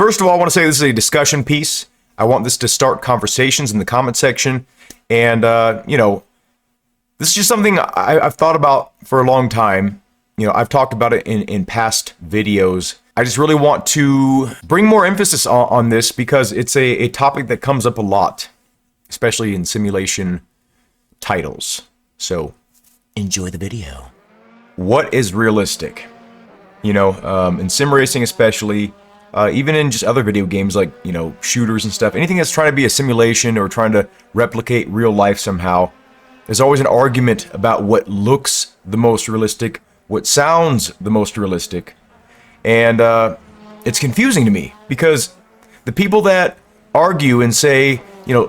First of all, I want to say this is a discussion piece. I want this to start conversations in the comment section. And, this is just something I've thought about for a long time. I've talked about it in past videos. I just really want to bring more emphasis on this because it's a topic that comes up a lot, especially in simulation titles. So, enjoy the video. What is realistic? In sim racing especially, even in just other video games like, shooters and stuff, anything that's trying to be a simulation or trying to replicate real life somehow, there's always an argument about what looks the most realistic, what sounds the most realistic. And it's confusing to me because the people that argue and say,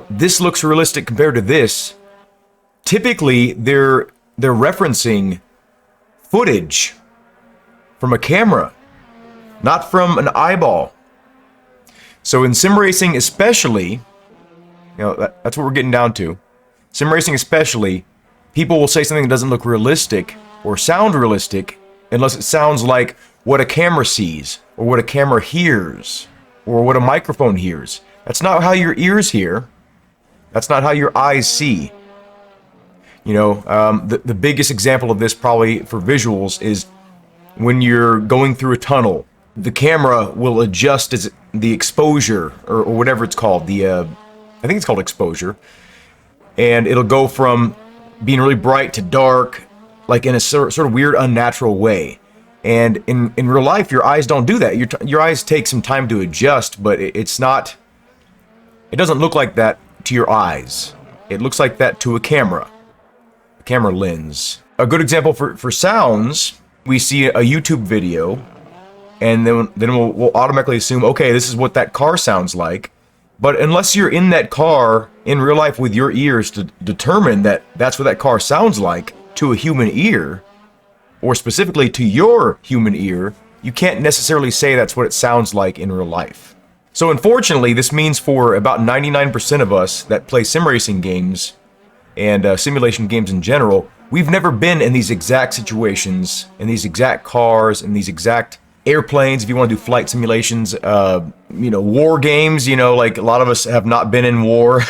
this looks realistic compared to this, typically they're referencing footage from a camera, not from an eyeball. So in sim racing especially, that's what we're getting down to. Sim racing especially, people will say something that doesn't look realistic or sound realistic unless it sounds like what a camera sees, or what a camera hears, or what a microphone hears. That's not how your ears hear. That's not how your eyes see. The biggest example of this probably for visuals is when you're going through a tunnel. The camera will adjust the exposure, or whatever it's called. I think it's called exposure. And it'll go from being really bright to dark, like in a sort of weird, unnatural way. And in real life, your eyes don't do that. Your eyes take some time to adjust, but it doesn't look like that to your eyes. It looks like that to a camera lens. A good example for sounds, we see a YouTube video, and then we'll automatically assume, okay, this is what that car sounds like. But unless you're in that car in real life with your ears to determine that that's what that car sounds like to a human ear, or specifically to your human ear, you can't necessarily say that's what it sounds like in real life. So unfortunately, this means for about 99% of us that play sim racing games and simulation games in general, we've never been in these exact situations, in these exact cars, in these exact airplanes, if you want to do flight simulations, war games, like a lot of us have not been in war.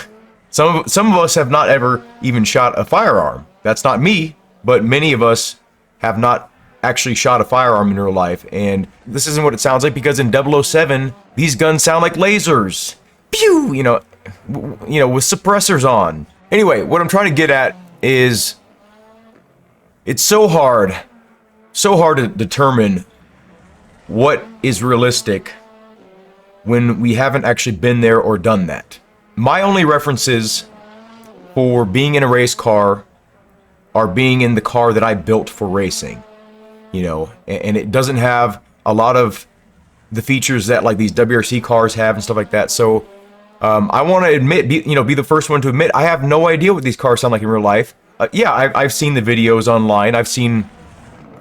Some of us have not ever even shot a firearm. That's not me, but many of us have not actually shot a firearm in real life. And this isn't what it sounds like because in 007, these guns sound like lasers. Pew! With suppressors on. Anyway, what I'm trying to get at is it's so hard to determine what is realistic when we haven't actually been there or done that. My only references for being in a race car are being in the car that I built for racing, and it doesn't have a lot of the features that like these WRC cars have and stuff like that. So I want to admit, be the first one to admit, I have no idea what these cars sound like in real life. I've seen the videos online. I've seen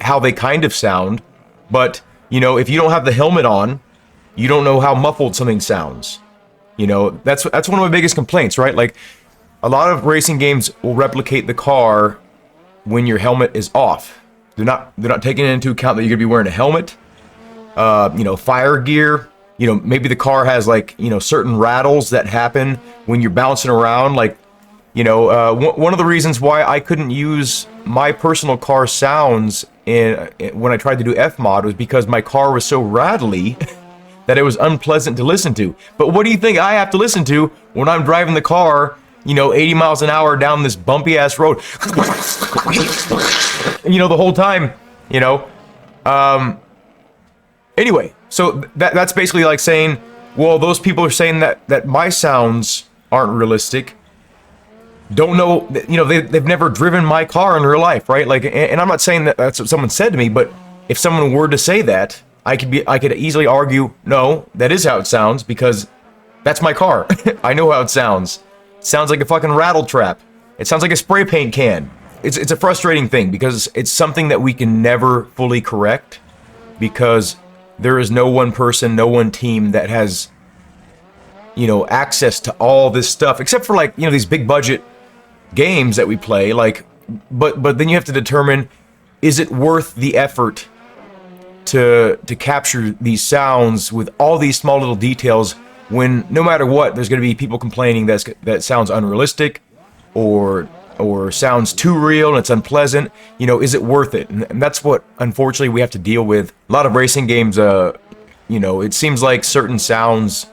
how they kind of sound, but if you don't have the helmet on, you don't know how muffled something sounds. That's one of my biggest complaints, right? Like a lot of racing games will replicate the car when your helmet is off. They're not taking into account that you're gonna be wearing a helmet, fire gear. Maybe the car has like, certain rattles that happen when you're bouncing around. Like, one of the reasons why I couldn't use my personal car sounds when I tried to do F-Mod was because my car was so rattly that it was unpleasant to listen to. But what do you think I have to listen to when I'm driving the car, 80 miles an hour down this bumpy ass road? The whole time, Anyway, so that's basically like saying, well, those people are saying that my sounds aren't realistic. Don't know, they've never driven my car in real life, right? Like, and I'm not saying that that's what someone said to me, but if someone were to say that, I could easily argue, no, that is how it sounds because that's my car. I know how it sounds. It sounds like a fucking rattle trap. It sounds like a spray paint can. It's a frustrating thing because it's something that we can never fully correct because there is no one person, no one team that has, access to all this stuff except for like, these big budget games that we play, like, but then you have to determine, is it worth the effort to capture these sounds with all these small little details, when no matter what, there's going to be people complaining that sounds unrealistic, or sounds too real and it's unpleasant. You know, is it worth it? And that's what, unfortunately, we have to deal with. A lot of racing games, you know, it seems like certain sounds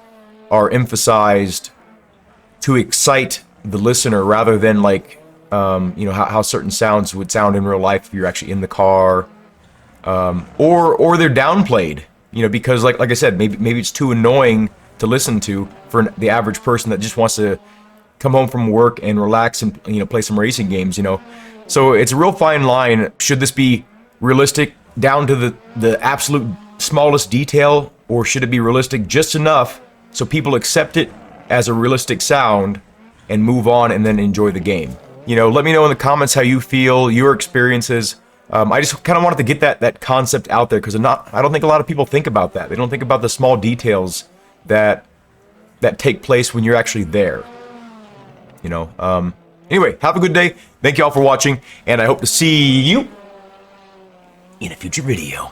are emphasized to excite the listener rather than like, you know, how certain sounds would sound in real life if you're actually in the car. Or they're downplayed, you know, because like I said, maybe it's too annoying to listen to for the average person that just wants to come home from work and relax and, you know, play some racing games, you know. So it's a real fine line. Should this be realistic down to the absolute smallest detail, or should it be realistic just enough so people accept it as a realistic sound and move on and then enjoy the game? You know, let me know in the comments how you feel, your experiences. I just kind of wanted to get that concept out there, because I don't think a lot of people think about that. They don't think about the small details that take place when you're actually there. You know. Anyway, have a good day. Thank you all for watching, and I hope to see you in a future video.